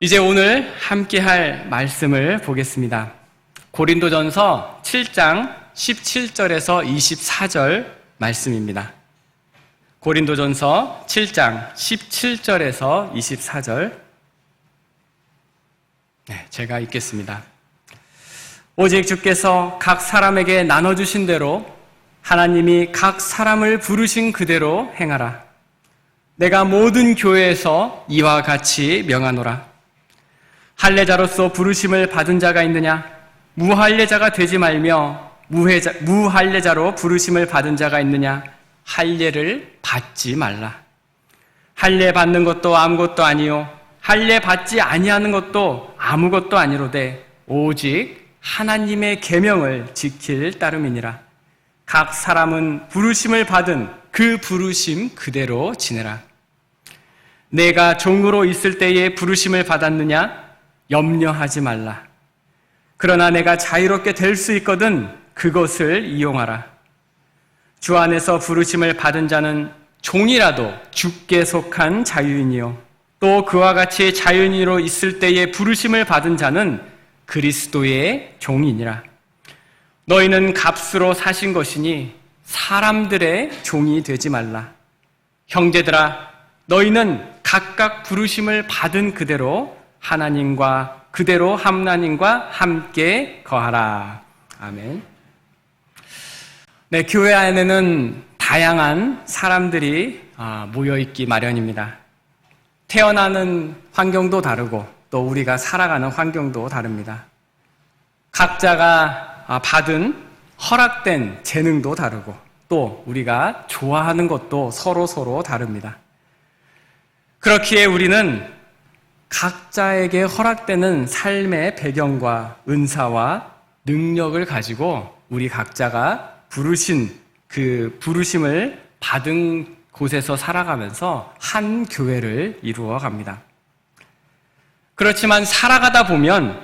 이제 오늘 함께 할 말씀을 보겠습니다. 고린도전서 7장 17절에서 24절 말씀입니다. 고린도전서 7장 17절에서 24절. 제가 읽겠습니다. 오직 주께서 각 사람에게 나눠주신 대로 하나님이 각 사람을 부르신 그대로 행하라. 내가 모든 교회에서 이와 같이 명하노라. 할례자로서 부르심을 받은 자가 있느냐? 무할례자가 되지 말며 무할례자로 부르심을 받은 자가 있느냐? 할례를 받지 말라. 할례 받는 것도 아무것도 아니요 할례 받지 아니하는 것도 아무것도 아니로되 오직 하나님의 계명을 지킬 따름이니라. 각 사람은 부르심을 받은 그 부르심 그대로 지내라. 내가 종으로 있을 때에 부르심을 받았느냐? 염려하지 말라. 그러나 내가 자유롭게 될 수 있거든 그것을 이용하라. 주 안에서 부르심을 받은 자는 종이라도 주께 속한 자유인이요 또 그와 같이 자유인으로 있을 때에 부르심을 받은 자는 그리스도의 종이니라. 너희는 값으로 사신 것이니 사람들의 종이 되지 말라. 형제들아, 너희는 각각 부르심을 받은 그대로 하나님과 함께 거하라. 아멘. 네, 교회 안에는 다양한 사람들이 모여있기 마련입니다. 태어나는 환경도 다르고 또 우리가 살아가는 환경도 다릅니다. 각자가 받은 허락된 재능도 다르고 또 우리가 좋아하는 것도 서로 다릅니다. 그렇기에 우리는 각자에게 허락되는 삶의 배경과 은사와 능력을 가지고 우리 각자가 그 부르심을 받은 곳에서 살아가면서 한 교회를 이루어 갑니다. 그렇지만 살아가다 보면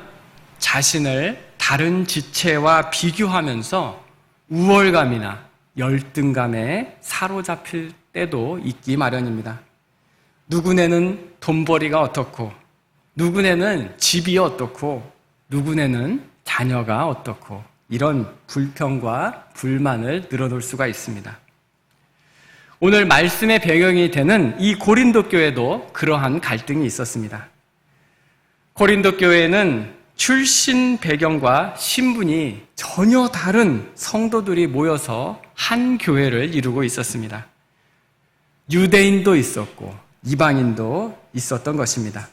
자신을 다른 지체와 비교하면서 우월감이나 열등감에 사로잡힐 때도 있기 마련입니다. 누구네는 돈벌이가 어떻고, 누구네는 집이 어떻고, 누구네는 자녀가 어떻고, 이런 불평과 불만을 늘어놓을 수가 있습니다. 오늘 말씀의 배경이 되는 이 고린도 교회도 그러한 갈등이 있었습니다. 고린도 교회는 출신 배경과 신분이 전혀 다른 성도들이 모여서 한 교회를 이루고 있었습니다. 유대인도 있었고 이방인도 있었던 것입니다.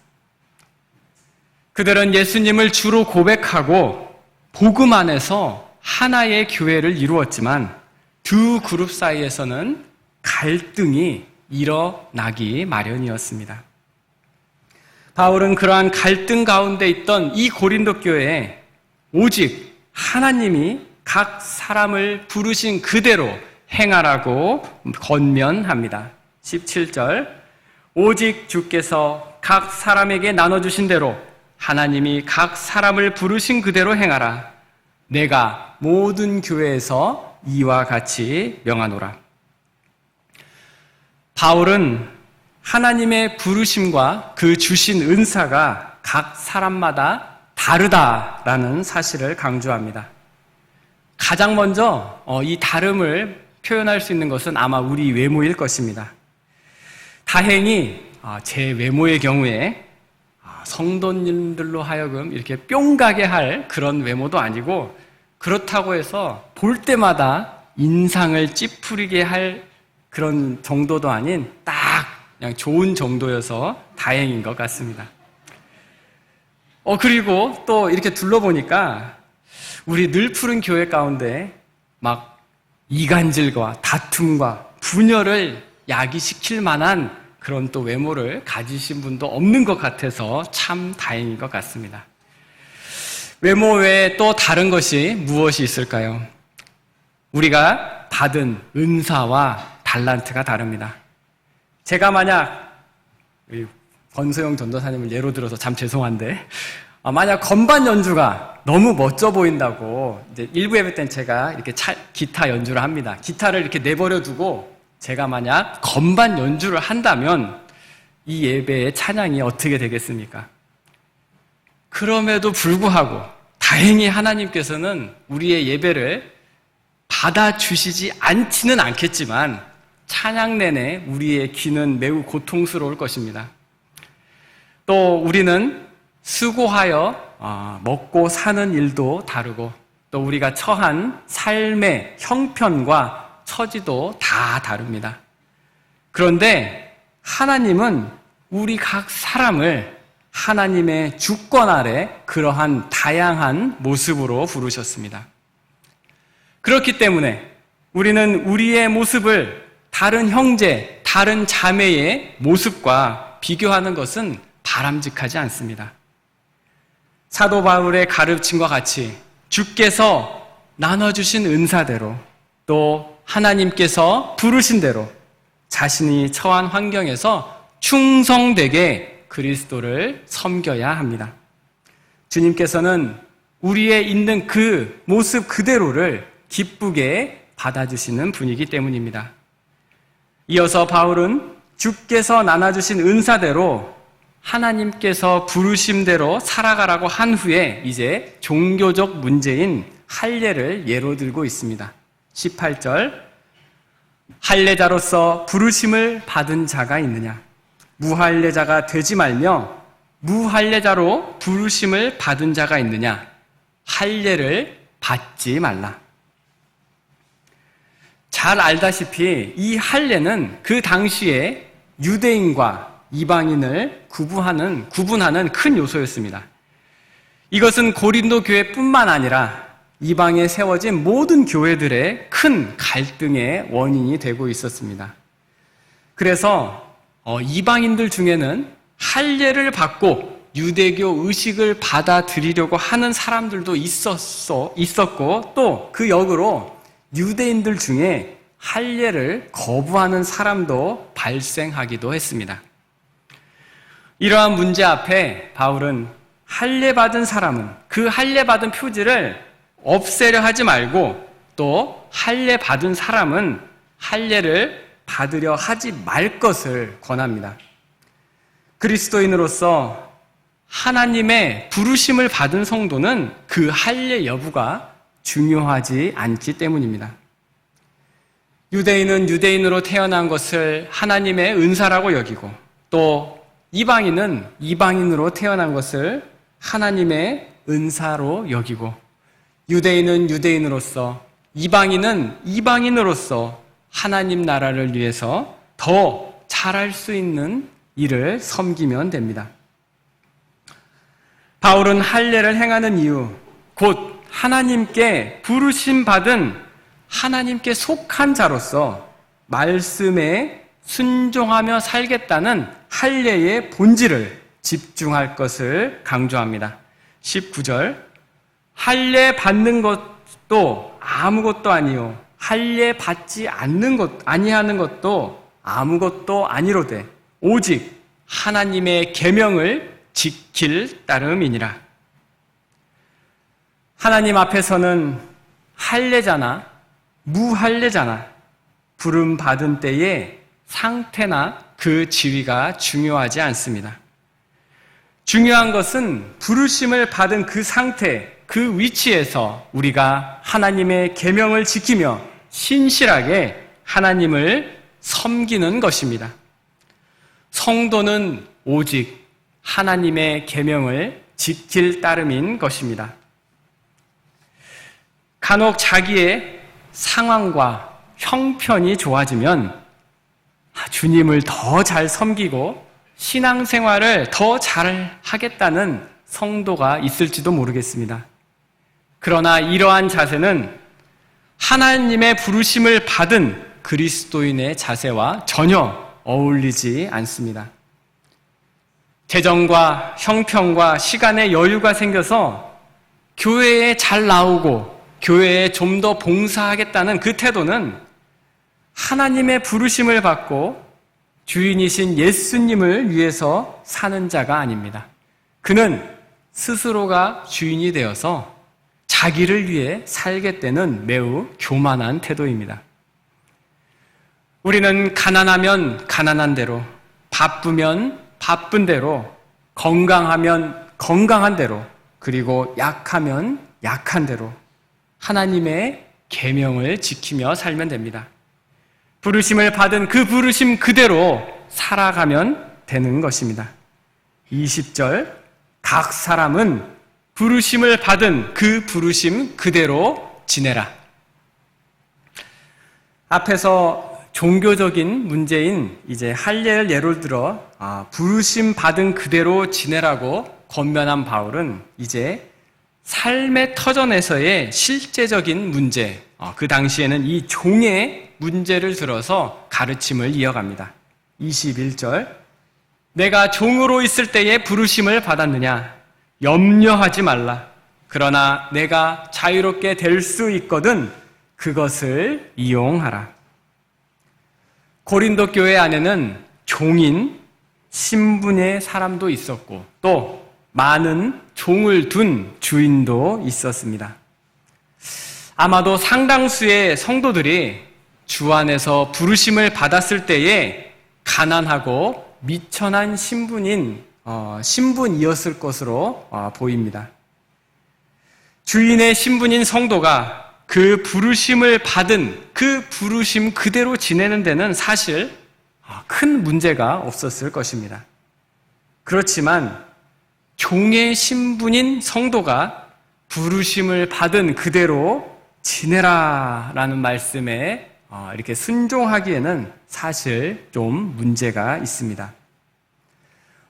그들은 예수님을 주로 고백하고 복음 안에서 하나의 교회를 이루었지만 두 그룹 사이에서는 갈등이 일어나기 마련이었습니다. 바울은 그러한 갈등 가운데 있던 이 고린도 교회에 오직 하나님이 각 사람을 부르신 그대로 행하라고 권면합니다. 17절 오직 주께서 각 사람에게 나눠주신 대로 하나님이 각 사람을 부르신 그대로 행하라. 내가 모든 교회에서 이와 같이 명하노라. 바울은 하나님의 부르심과 그 주신 은사가 각 사람마다 다르다라는 사실을 강조합니다. 가장 먼저 이 다름을 표현할 수 있는 것은 아마 우리 외모일 것입니다. 다행히 제 외모의 경우에 성도님들로 하여금 이렇게 뿅 가게 할 그런 외모도 아니고 그렇다고 해서 볼 때마다 인상을 찌푸리게 할 그런 정도도 아닌 딱 그냥 좋은 정도여서 다행인 것 같습니다. 그리고 또 이렇게 둘러보니까 우리 늘 푸른 교회 가운데 막 이간질과 다툼과 분열을 야기시킬 만한 그런 또 외모를 가지신 분도 없는 것 같아서 참 다행인 것 같습니다. 외모 외에 또 다른 것이 무엇이 있을까요? 우리가 받은 은사와 달란트가 다릅니다. 제가 만약 권소영 전도사님을 예로 들어서 참 죄송한데 만약 건반 연주가 너무 멋져 보인다고 이제 일부 예배 때는 제가 이렇게 기타 연주를 합니다. 기타를 이렇게 내버려 두고 제가 만약 건반 연주를 한다면 이 예배의 찬양이 어떻게 되겠습니까? 그럼에도 불구하고 다행히 하나님께서는 우리의 예배를 받아주시지 않지는 않겠지만 찬양 내내 우리의 귀는 매우 고통스러울 것입니다. 또 우리는 수고하여 먹고 사는 일도 다르고 또 우리가 처한 삶의 형편과 처지도 다 다릅니다. 그런데 하나님은 우리 각 사람을 하나님의 주권 아래 그러한 다양한 모습으로 부르셨습니다. 그렇기 때문에 우리는 우리의 모습을 다른 형제, 다른 자매의 모습과 비교하는 것은 바람직하지 않습니다. 사도 바울의 가르침과 같이 주께서 나눠주신 은사대로 또 하나님께서 부르신 대로 자신이 처한 환경에서 충성되게 그리스도를 섬겨야 합니다. 주님께서는 우리의 있는 그 모습 그대로를 기쁘게 받아주시는 분이기 때문입니다. 이어서 바울은 주께서 나눠주신 은사대로 하나님께서 부르심대로 살아가라고 한 후에 이제 종교적 문제인 할례를 예로 들고 있습니다. 18절, 할례자로서 부르심을 받은 자가 있느냐? 무할례자가 되지 말며 무할례자로 부르심을 받은 자가 있느냐? 할례를 받지 말라. 잘 알다시피 이 할례는 그 당시에 유대인과 이방인을 구분하는 큰 요소였습니다. 이것은 고린도 교회뿐만 아니라 이방에 세워진 모든 교회들의 큰 갈등의 원인이 되고 있었습니다. 그래서 이방인들 중에는 할례를 받고 유대교 의식을 받아들이려고 하는 사람들도 있었고 또 그 역으로 유대인들 중에 할례를 거부하는 사람도 발생하기도 했습니다. 이러한 문제 앞에 바울은 할례 받은 사람은 그 할례 받은 표지를 없애려 하지 말고 또 할례 받은 사람은 할례를 받으려 하지 말 것을 권합니다. 그리스도인으로서 하나님의 부르심을 받은 성도는 그 할례 여부가 중요하지 않기 때문입니다. 유대인은 유대인으로 태어난 것을 하나님의 은사라고 여기고 또 이방인은 이방인으로 태어난 것을 하나님의 은사로 여기고 유대인은 유대인으로서 이방인은 이방인으로서 하나님 나라를 위해서 더 잘할 수 있는 일을 섬기면 됩니다. 바울은 할례를 행하는 이유, 곧 하나님께 부르심 받은 하나님께 속한 자로서 말씀에 순종하며 살겠다는 할례의 본질을 집중할 것을 강조합니다. 19절, 할례 받는 것도 아무것도 아니요 할례 받지 아니하는 것도 아무것도 아니로되 오직 하나님의 계명을 지킬 따름이니라. 하나님 앞에서는 할례자나 무할례자나 부름 받은 때의 상태나 그 지위가 중요하지 않습니다. 중요한 것은 부르심을 받은 그 상태, 그 위치에서 우리가 하나님의 계명을 지키며 신실하게 하나님을 섬기는 것입니다. 성도는 오직 하나님의 계명을 지킬 따름인 것입니다. 간혹 자기의 상황과 형편이 좋아지면 주님을 더 잘 섬기고 신앙생활을 더 잘 하겠다는 성도가 있을지도 모르겠습니다. 그러나 이러한 자세는 하나님의 부르심을 받은 그리스도인의 자세와 전혀 어울리지 않습니다. 재정과 형편과 시간의 여유가 생겨서 교회에 잘 나오고 교회에 좀 더 봉사하겠다는 그 태도는 하나님의 부르심을 받고 주인이신 예수님을 위해서 사는 자가 아닙니다. 그는 스스로가 주인이 되어서 자기를 위해 살겠다는 매우 교만한 태도입니다. 우리는 가난하면 가난한 대로, 바쁘면 바쁜 대로, 건강하면 건강한 대로, 그리고 약하면 약한 대로 하나님의 계명을 지키며 살면 됩니다. 부르심을 받은 그 부르심 그대로 살아가면 되는 것입니다. 20절, 각 사람은 부르심을 받은 그 부르심 그대로 지내라. 앞에서 종교적인 문제인 이제 할례를 예로 들어 부르심 받은 그대로 지내라고 권면한 바울은 이제 삶의 터전에서의 실제적인 문제, 그 당시에는 이 종의 문제를 들어서 가르침을 이어갑니다. 21절, 내가 종으로 있을 때에 부르심을 받았느냐? 염려하지 말라. 그러나 내가 자유롭게 될 수 있거든 그것을 이용하라. 고린도 교회 안에는 종인 신분의 사람도 있었고 또 많은 종을 둔 주인도 있었습니다. 아마도 상당수의 성도들이 주 안에서 부르심을 받았을 때에 가난하고 미천한 신분이었을 것으로 보입니다. 주인의 신분인 성도가 그 부르심을 받은 그 부르심 그대로 지내는 데는 사실 큰 문제가 없었을 것입니다. 그렇지만 종의 신분인 성도가 부르심을 받은 그대로 지내라라는 말씀에 이렇게 순종하기에는 사실 좀 문제가 있습니다.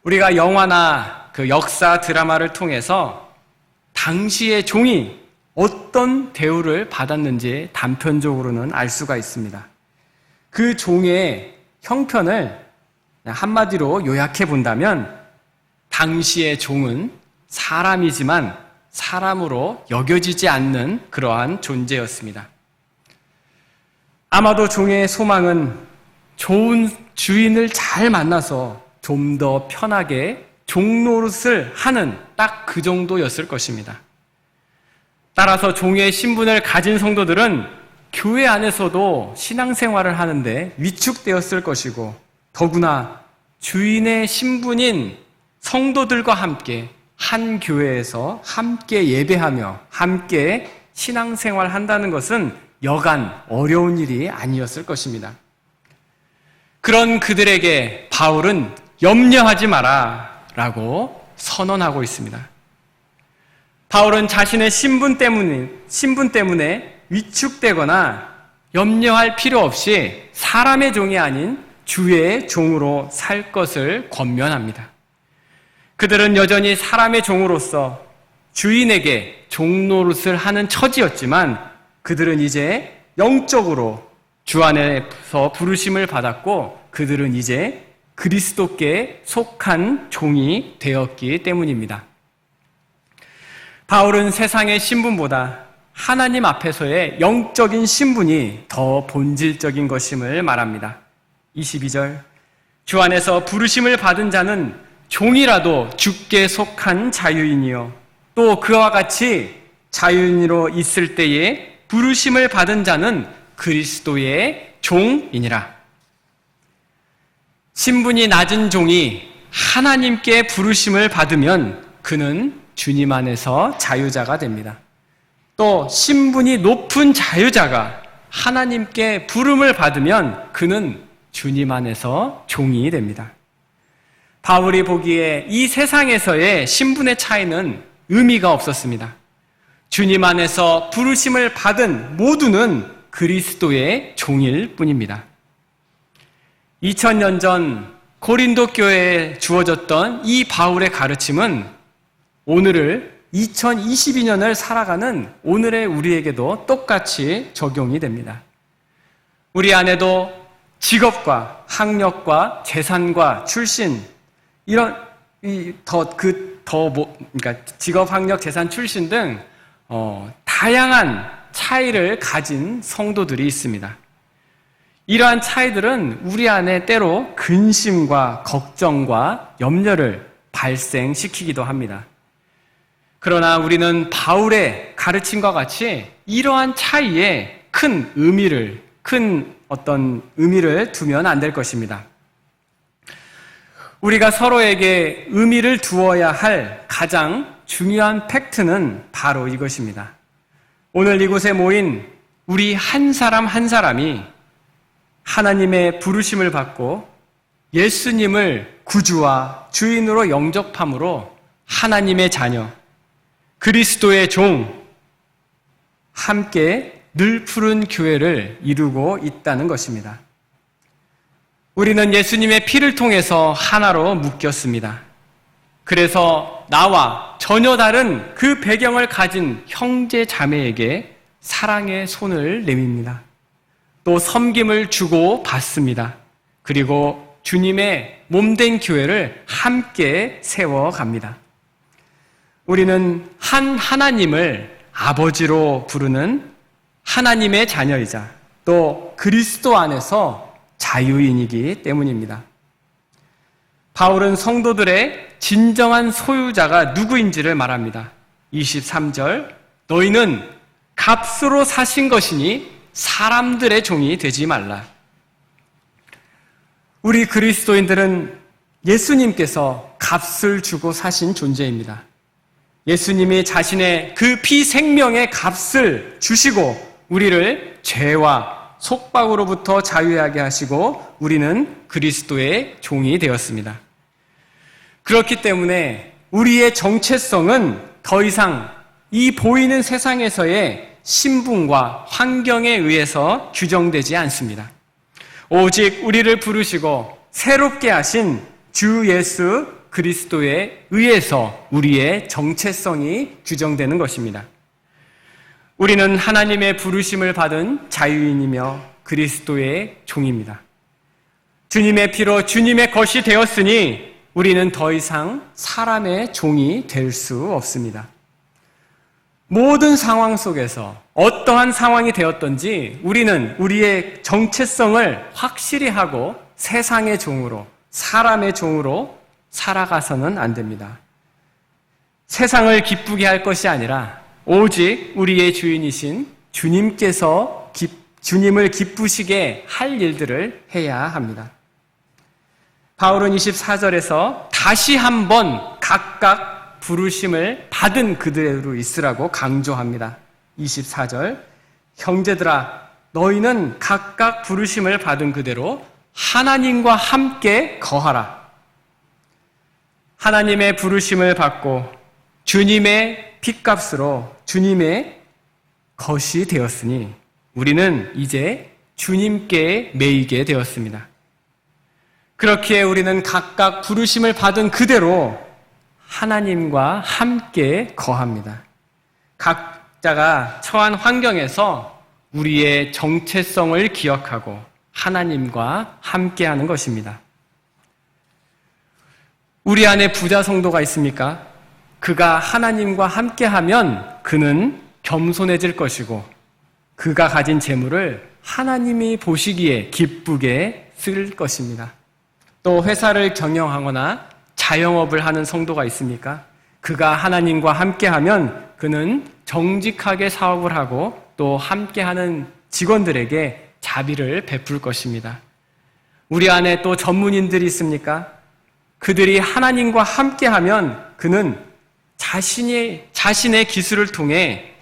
우리가 영화나 그 역사 드라마를 통해서 당시의 종이 어떤 대우를 받았는지 단편적으로는 알 수가 있습니다. 그 종의 형편을 한마디로 요약해 본다면 당시의 종은 사람이지만 사람으로 여겨지지 않는 그러한 존재였습니다. 아마도 종의 소망은 좋은 주인을 잘 만나서 좀 더 편하게 종노릇을 하는 딱 그 정도였을 것입니다. 따라서 종의 신분을 가진 성도들은 교회 안에서도 신앙생활을 하는데 위축되었을 것이고 더구나 주인의 신분인 성도들과 함께 한 교회에서 함께 예배하며 함께 신앙생활 한다는 것은 여간 어려운 일이 아니었을 것입니다. 그런 그들에게 바울은 염려하지 마라 라고 선언하고 있습니다. 바울은 자신의 신분 때문에 위축되거나 염려할 필요 없이 사람의 종이 아닌 주의 종으로 살 것을 권면합니다. 그들은 여전히 사람의 종으로서 주인에게 종노릇을 하는 처지였지만 그들은 이제 영적으로 주 안에서 부르심을 받았고 그들은 이제 그리스도께 속한 종이 되었기 때문입니다. 바울은 세상의 신분보다 하나님 앞에서의 영적인 신분이 더 본질적인 것임을 말합니다. 22절, 주 안에서 부르심을 받은 자는 종이라도 주께 속한 자유인이요 또 그와 같이 자유인으로 있을 때에 부르심을 받은 자는 그리스도의 종이니라. 신분이 낮은 종이 하나님께 부르심을 받으면 그는 주님 안에서 자유자가 됩니다. 또 신분이 높은 자유자가 하나님께 부름을 받으면 그는 주님 안에서 종이 됩니다. 바울이 보기에 이 세상에서의 신분의 차이는 의미가 없었습니다. 주님 안에서 부르심을 받은 모두는 그리스도의 종일 뿐입니다. 2000년 전 고린도 교회에 주어졌던 이 바울의 가르침은 오늘을 2022년을 살아가는 오늘의 우리에게도 똑같이 적용이 됩니다. 우리 안에도 직업과 학력과 재산과 출신 이런 그러니까 직업, 학력, 재산, 출신 등 다양한 차이를 가진 성도들이 있습니다. 이러한 차이들은 우리 안에 때로 근심과 걱정과 염려를 발생시키기도 합니다. 그러나 우리는 바울의 가르침과 같이 이러한 차이에 큰 의미를 두면 안 될 것입니다. 우리가 서로에게 의미를 두어야 할 가장 중요한 팩트는 바로 이것입니다. 오늘 이곳에 모인 우리 한 사람 한 사람이 하나님의 부르심을 받고 예수님을 구주와 주인으로 영접함으로 하나님의 자녀, 그리스도의 종, 함께 늘 푸른 교회를 이루고 있다는 것입니다. 우리는 예수님의 피를 통해서 하나로 묶였습니다. 그래서 나와 전혀 다른 그 배경을 가진 형제 자매에게 사랑의 손을 내밉니다. 또 섬김을 주고 받습니다. 그리고 주님의 몸된 교회를 함께 세워갑니다. 우리는 한 하나님을 아버지로 부르는 하나님의 자녀이자 또 그리스도 안에서 자유인이기 때문입니다. 바울은 성도들의 진정한 소유자가 누구인지를 말합니다. 23절, 너희는 값으로 사신 것이니 사람들의 종이 되지 말라. 우리 그리스도인들은 예수님께서 값을 주고 사신 존재입니다. 예수님이 자신의 그 피생명의 값을 주시고 우리를 죄와 속박으로부터 자유하게 하시고 우리는 그리스도의 종이 되었습니다. 그렇기 때문에 우리의 정체성은 더 이상 이 보이는 세상에서의 신분과 환경에 의해서 규정되지 않습니다. 오직 우리를 부르시고 새롭게 하신 주 예수 그리스도에 의해서 우리의 정체성이 규정되는 것입니다. 우리는 하나님의 부르심을 받은 자유인이며 그리스도의 종입니다. 주님의 피로 주님의 것이 되었으니 우리는 더 이상 사람의 종이 될 수 없습니다. 모든 상황 속에서 어떠한 상황이 되었던지 우리는 우리의 정체성을 확실히 하고 세상의 종으로, 사람의 종으로 살아가서는 안 됩니다. 세상을 기쁘게 할 것이 아니라 오직 우리의 주인이신 주님께서 주님을 기쁘시게 할 일들을 해야 합니다. 바울은 24절에서 다시 한번 각각 부르심을 받은 그대로 있으라고 강조합니다. 24절, 형제들아 너희는 각각 부르심을 받은 그대로 하나님과 함께 거하라. 하나님의 부르심을 받고 주님의 핏값으로 주님의 것이 되었으니 우리는 이제 주님께 매이게 되었습니다. 그렇기에 우리는 각각 부르심을 받은 그대로 하나님과 함께 거합니다. 각자가 처한 환경에서 우리의 정체성을 기억하고 하나님과 함께하는 것입니다. 우리 안에 부자 성도가 있습니까? 그가 하나님과 함께하면 그는 겸손해질 것이고 그가 가진 재물을 하나님이 보시기에 기쁘게 쓸 것입니다. 또 회사를 경영하거나 자영업을 하는 성도가 있습니까? 그가 하나님과 함께하면 그는 정직하게 사업을 하고 또 함께하는 직원들에게 자비를 베풀 것입니다. 우리 안에 또 전문인들이 있습니까? 그들이 하나님과 함께하면 그는 자신의 기술을 통해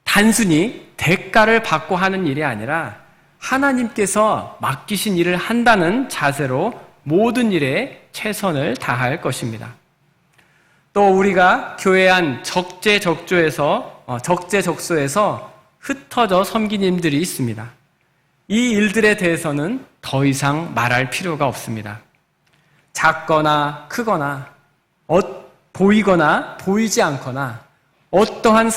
단순히 대가를 받고 하는 일이 아니라 하나님께서 맡기신 일을 한다는 자세로 모든 일에 최선을 다할 것입니다. 또 우리가 교회 안 적재적소에서 흩어져 섬기님들이 있습니다. 이 일들에 대해서는 더 이상 말할 필요가 없습니다. 작거나 크거나 보이거나 보이지 않거나 어떠한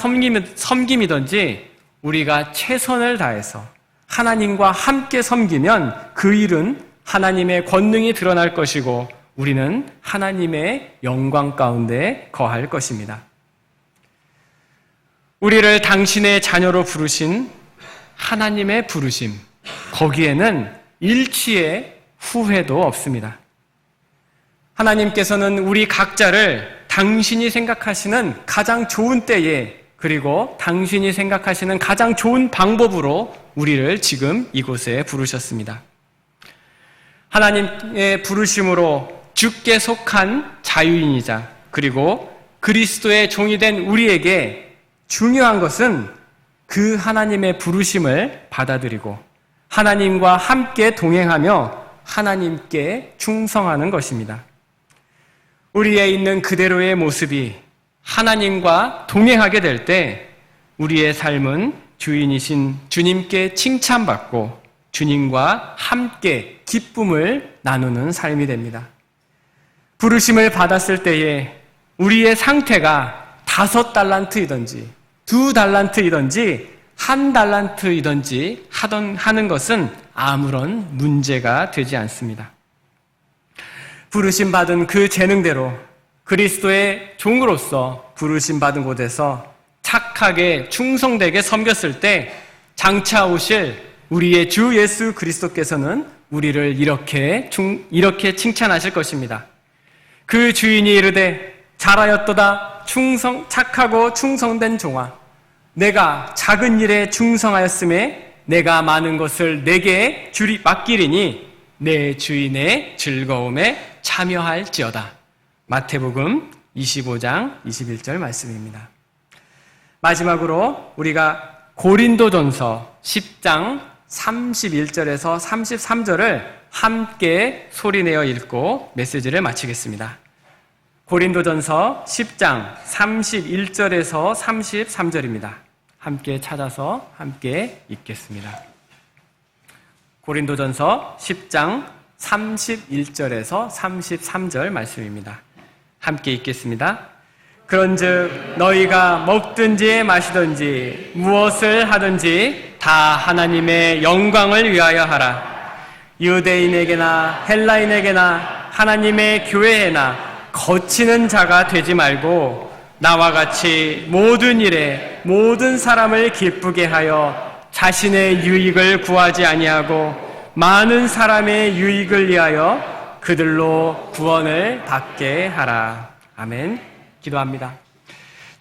섬김이든지 우리가 최선을 다해서 하나님과 함께 섬기면 그 일은 하나님의 권능이 드러날 것이고 우리는 하나님의 영광 가운데 거할 것입니다. 우리를 당신의 자녀로 부르신 하나님의 부르심, 거기에는 일치의 후회도 없습니다. 하나님께서는 우리 각자를 당신이 생각하시는 가장 좋은 때에 그리고 당신이 생각하시는 가장 좋은 방법으로 우리를 지금 이곳에 부르셨습니다. 하나님의 부르심으로 주께 속한 자유인이자 그리고 그리스도의 종이 된 우리에게 중요한 것은 그 하나님의 부르심을 받아들이고 하나님과 함께 동행하며 하나님께 충성하는 것입니다. 우리에 있는 그대로의 모습이 하나님과 동행하게 될 때 우리의 삶은 주인이신 주님께 칭찬받고 주님과 함께 기쁨을 나누는 삶이 됩니다. 부르심을 받았을 때에 우리의 상태가 5달란트이든지 2달란트이든지 1달란트이든지 하는 것은 아무런 문제가 되지 않습니다. 부르심 받은 그 재능대로 그리스도의 종으로서 부르심 받은 곳에서 착하게 충성되게 섬겼을 때 장차 오실 우리의 주 예수 그리스도께서는 우리를 이렇게 칭찬하실 것입니다. 그 주인이 이르되 잘하였도다 착하고 충성된 종아, 내가 작은 일에 충성하였음에 내가 많은 것을 내게 맡기리니 내 주인의 즐거움에 참여할지어다. 마태복음 25장 21절 말씀입니다. 마지막으로 우리가 고린도전서 10장 31절에서 33절을 함께 소리내어 읽고 메시지를 마치겠습니다. 고린도전서 10장 31절에서 33절입니다. 함께 찾아서 함께 읽겠습니다. 고린도전서 10장 31절에서 33절 말씀입니다. 함께 읽겠습니다. 그런즉 너희가 먹든지 마시든지 무엇을 하든지 다 하나님의 영광을 위하여 하라. 유대인에게나 헬라인에게나 하나님의 교회에나 거치는 자가 되지 말고 나와 같이 모든 일에 모든 사람을 기쁘게 하여 자신의 유익을 구하지 아니하고 많은 사람의 유익을 위하여 그들로 구원을 받게 하라. 아멘. 기도합니다.